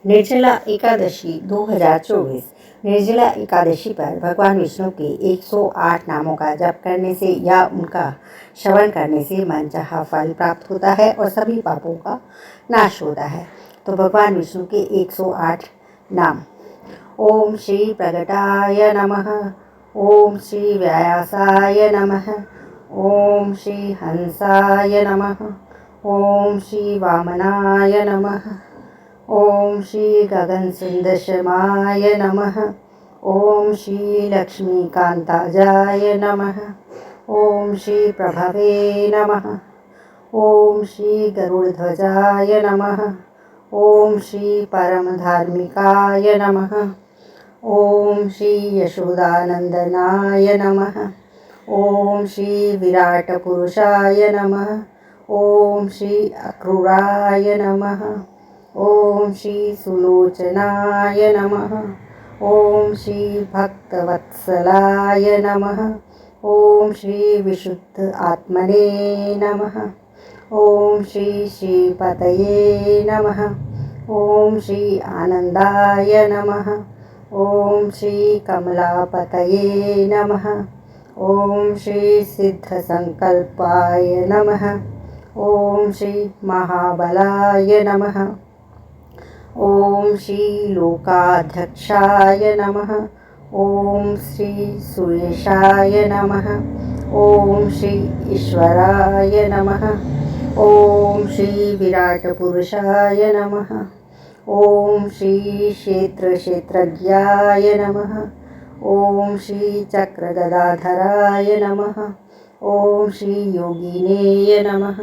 निर्जला एकादशी 2024। निर्जला एकादशी पर भगवान विष्णु के 108 नामों का जप करने से या उनका श्रवण करने से मनचाहा फल प्राप्त होता है और सभी पापों का नाश होता है। तो भगवान विष्णु के 108 नाम: ओम श्री प्रगटाय नमः, ओम श्री व्यासाय नमः, ओम श्री हंसाय नमः, ओम श्री वामनाय नमः, ओम श्री गगनसुंदशमाय नमः, ओम श्री लक्ष्मीकांताजाय नमः, ओम श्री प्रभवे नमः, ओम श्री गरुड़ध्वजाय नमः, ओम श्री परमधार्मिकाय नमः, ओम श्री यशोदानंदनाय नमः, ओम श्री विराट पुरुषाय नमः, ओम श्री अक्रूराय नमः, ओम श्री सुलोचनाय नमः, ओम श्री भक्तवत्सलाय नमः, ओम श्री विशुद्ध आत्मने नमः, ओम श्री श्रीपतये नमः, ओम श्री आनंदाय नमः, ओम श्री कमलापतये नमः, ओम श्री सिद्धसंकल्पाय नमः, ओम श्री महाबलाय नमः, ओम श्री लोकाध्यक्षाय नमः, ओम श्री सुरेशाय नमः, ओम श्री ईश्वराय नमः, ओम श्री विराट पुरुषाय नमः, ओम श्री क्षेत्रज्ञाय नमः, ओम श्री चक्रगदाधराय नमः, ओम श्री योगिनेय नमः,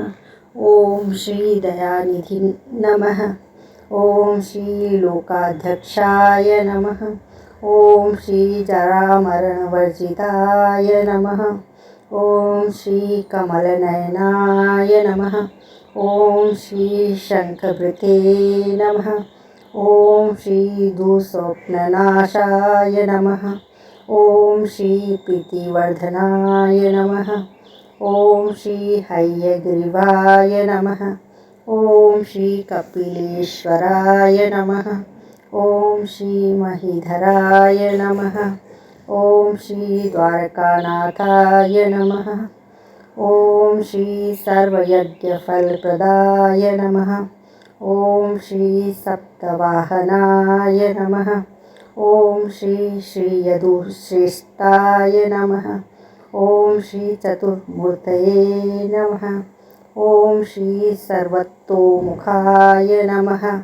ओम श्री दयानिधि नमः, ओम श्री लोकाध्यक्षाय नमः, ओम श्री जरामरणवर्जिताय नमः, ओम श्री कमलनयनाय नमः, ओम श्री शंखभृते नमः, ओम श्री दुःस्वप्ननाशाय नमः, ओम श्री प्रीतिवर्धनाय नमः, ओम श्री हयग्रीवाय नमः, ओम श्री कपिलेश्वराय नमः, ओम श्री महीधराय नमः, ओम श्री द्वारकानाथाय नमः, ओम श्री सर्वयज्ञफलप्रदाय नमः, ओम श्री सप्तवाहनाय नमः, ओम श्री श्रीयदुश्रेष्ठाय नमः, ओम श्री चतुर्मूर्तये नमः, ओम श्री सर्वतोमुखाय नमः,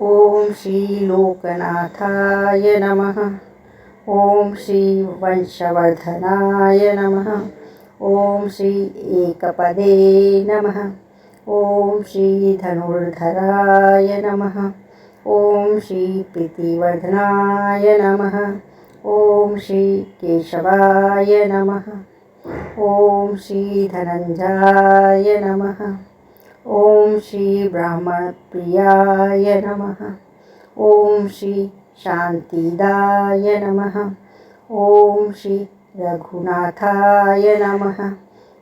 ओम श्री लोकनाथाय नमः, ओम श्री वंशवर्धनाय नमः, ओम श्री एकपदे नमः, ओम श्री धनुर्धराय नमः, ओम श्री प्रीतिवर्धनाय नमः, ओम श्री केशवाय नमः, ओम श्री धनंजयाय नमः, ओम श्री ब्राह्मणप्रियाय नमः, ओम श्री शांतिदाय नमः, ओम श्री रघुनाथाय नमः,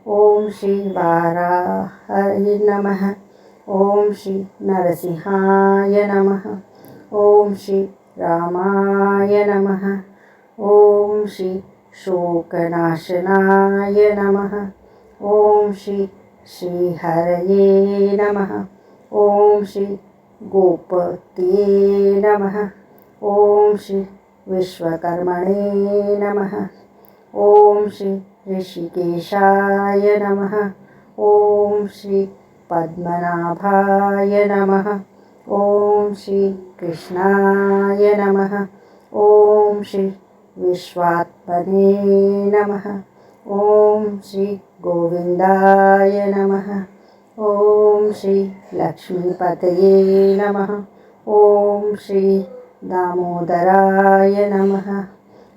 ओम श्री वाराहाय नमः, ओम श्री नरसिंहाय नमः, ओम श्री रामाय नमः, ओम श्री शोकनाशनाय नमः, ओम श्री श्रीहरये नमः, ओम श्री गोपतये नमः, ओम श्री विश्वकर्मणे नमः, ओम श्री ऋषिकेशाय नमः, ओम श्री पद्मनाभाय नमः, ओम श्री कृष्णाय नमः, ओम श्री विश्वात्मने नमः, ओम श्री गोविंदाय नमः, ओम श्री लक्ष्मीपतये नमः, ओम श्री दामोदराय नमः,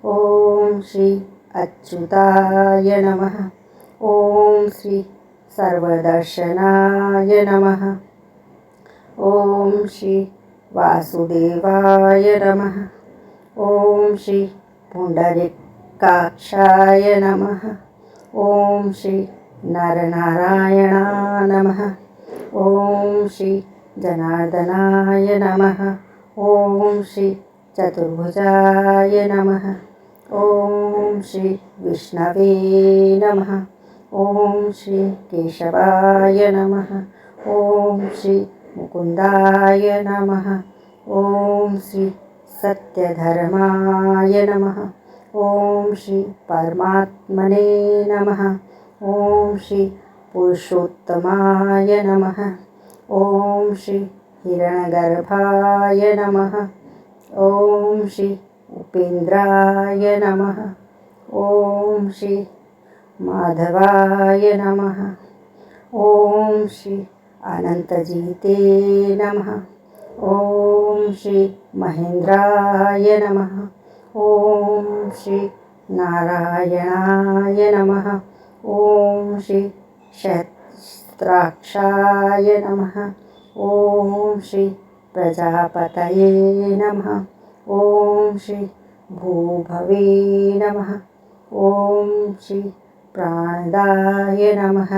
ओम श्री अच्युताय नमः, ओम श्री सर्वदर्शनाय नमः, ओम श्री वासुदेवाय नमः, ओम श्री पुंडरीकाक्षाय नमः, ओम श्री नरनारायणा नमः, ओम श्री जनार्दनाय नमः। ॐ श्री चतुर्भुजाय नमः। ॐ श्री विष्णवे नमः। ॐ श्री केशवाय नमः। ॐ श्री मुकुन्दाय नमः। ॐ श्री सत्यधर्माय नमः। ॐ श्री परमात्मने नमः। ॐ श्री पुरुषोत्तमाय नमः। ॐ श्री हिरण्यगर्भाय नमः। ॐ श्री उपेन्द्राय नमः। ॐ श्री माधवाय नमः। ॐ श्री अनन्तजीते नमः। ॐ श्री महेन्द्राय नमः। ॐ श्री नारायणाय नमः। ॐ श्री सहस्राक्षाय नमः। ॐ श्री प्रजापतये नमः। ॐ श्री भूभवे नमः। ॐ श्री प्राणदाय नमः।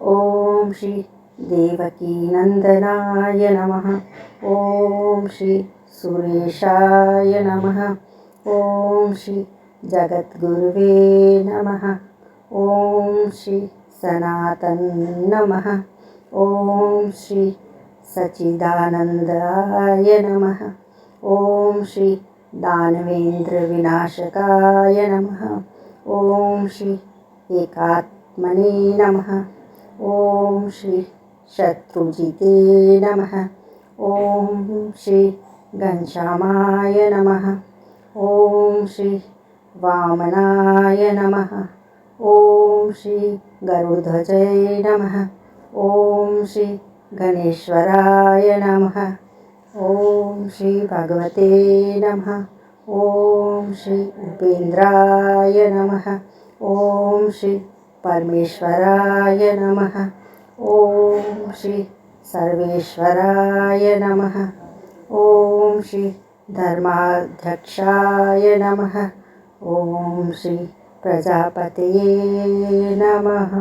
ॐ श्री देवकीनन्दनाय नमः। ॐ श्री सुरेशाय नमः। ॐ श्री जगद्गुरुवे नमः। ॐ श्री सनातन नमः। ॐ श्री सच्चिदानन्दाय नमः। ॐ श्री दानवेन्द्रविनाशकाय नमः। ॐ श्री एकात्मने नमः। ॐ श्री शत्रुजिते नमः। ॐ श्री घनश्यामाय नमः। ॐ श्री वामनाय नमः। ॐ श्री गरुडध्वजये नमः। ॐ श्री गणेश्वराय नमः। ॐ श्री भगवते नमः। ॐ श्री उपेन्द्राय नमः। ॐ श्री परमेश्वराय नमः। ॐ श्री सर्वेश्वराय नमः। ॐ श्री धर्माध्यक्षाय नमः। ॐ श्री प्रजापतये नमः।